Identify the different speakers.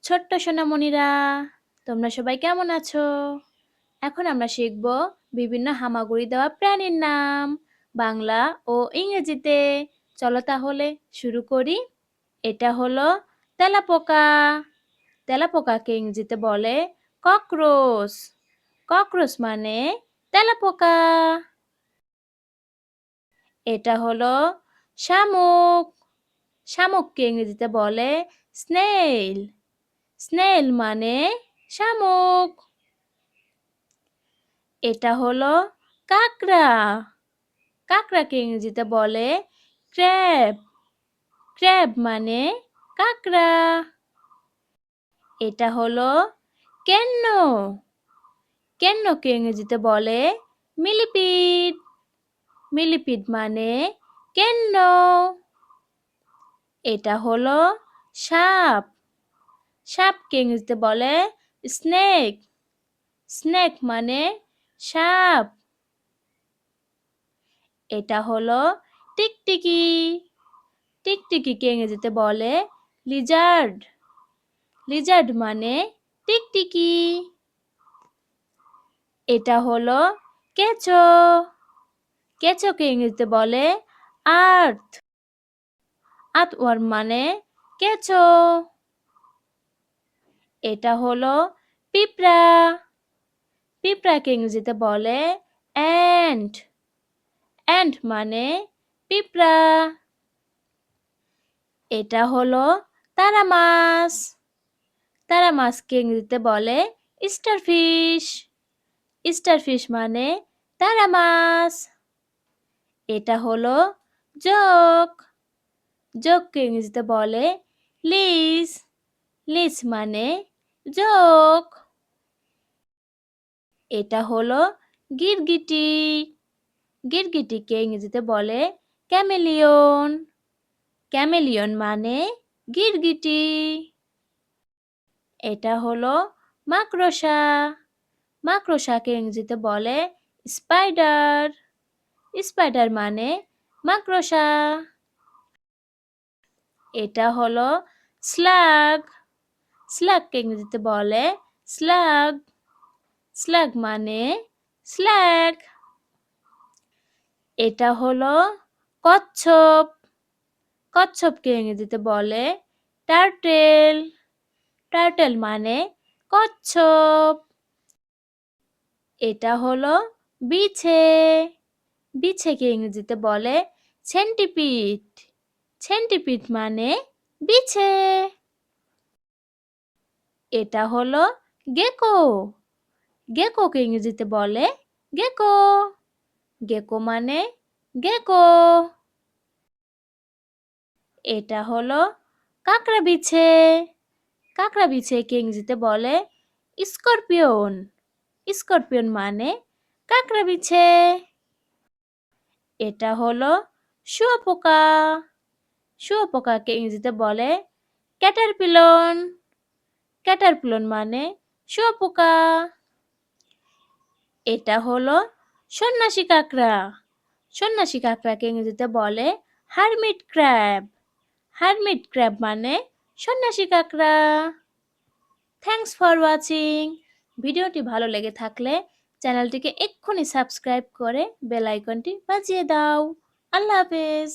Speaker 1: ছোট্ট সোনামণিরা, তোমরা সবাই কেমন আছো? এখন আমরা শিখব বিভিন্ন হামাগুড়ি দেওয়া প্রাণীর নাম বাংলা ও ইংরেজিতে। চলো তাহলে শুরু করি। এটা হলো তেলাপোকা। তেলাপোকাকে ইংরেজিতে বলে ককরোচ। ককরোচ মানে তেলাপোকা। এটা হলো শামুক। শামুককে ইংরেজিতে বলে স্নেইল। স্নেইল মানে শামুক। এটা হলো কাকড়া। কাকড়াকে ইংরেজিতে বলে ক্র্যাব। ক্র্যাব মানে কাকড়া। এটা হলো কেন্ন। কেন্নকে ইংরেজিতে বলে মিলিপিড। মিলিপিড মানে কেন্ন। এটা হলো সাপ। সাপকে ইংরেজিতে বলে স্নেক। স্নেক মানে সাপ। এটা হলো টিকটিকি। টিকটিকিকে ইংরেজিতে বলে লিজার্ড। লিজার্ড মানে টিকটিকি। এটা হলো কেঁচো। কেঁচোকে ইংরেজিতে বলে আর্থ। আর্থওয়ার্ম মানে কেঁচো। এটা হলো পিঁপড়া। পিঁপড়াকে ইংরেজিতে বলে অ্যান্ট। অ্যান্ট মানে পিঁপড়া। এটা হলো তারা মাছ। তারা মাছকে ইংরেজিতে বলে স্টারফিশ। স্টারফিশ মানে তারা মাছ। এটা হলো জোক। জোককে ইংরেজিতে বলে লিস। লিস মানে জোক। এটা হলো গিরগিটি। গিরগিটিকে ইংরেজিতে বলে ক্যামেলিয়ন। ক্যামেলিয়ন মানে গিরগিটি। এটা হলো মাকড়সা। মাকড়সাকে ইংরেজিতে বলে স্পাইডার। স্পাইডার মানে মাকড়সা। এটা হলো স্লাগ। স্লাগকে ইংরেজিতে বলে স্লাগ। স্লাগ মানে স্ল্যাগ। এটা হলো কচ্ছপ। কচ্ছপকে ইংরেজিতে বলে টার্টেল। টার্টেল মানে কচ্ছপ। এটা হলো বিছে। বিছেকে ইংরেজিতে বলে সেন্টিপিড। সেন্টিপিড মানে বিছে। এটা হলো গেকো। গেকোকে ইংরেজিতে বলে গেকো। গেকো মানে গেকো। এটা হলো কাঁকড়া বিছে। কাঁকড়া বিছেকে ইংরেজিতে বলে স্করপিয়ন। স্করপিয়ন মানে কাঁকড়া বিছে। এটা হলো শুঁয়োপোকা। শুঁয়োপোকাকে ইংরেজিতে বলে ক্যাটারপিলন। ক্যাটারপিলন মানে শুঁয়োপোকা। এটা হলো সন্ন্যাসী কাঁকড়া। সন্ন্যাসী কাঁকড়াকে ইংরেজিতে বলে হারমিট ক্র্যাব। হারমিট ক্র্যাব মানে সন্ন্যাসী কাঁকড়া। Thanks for watching. ভিডিওটি ভালো লেগে থাকলে চ্যানেলটিকে এক্ষুনি সাবস্ক্রাইব করে বেল আইকনটি বাজিয়ে দাও। আল্লাহ হাফেজ।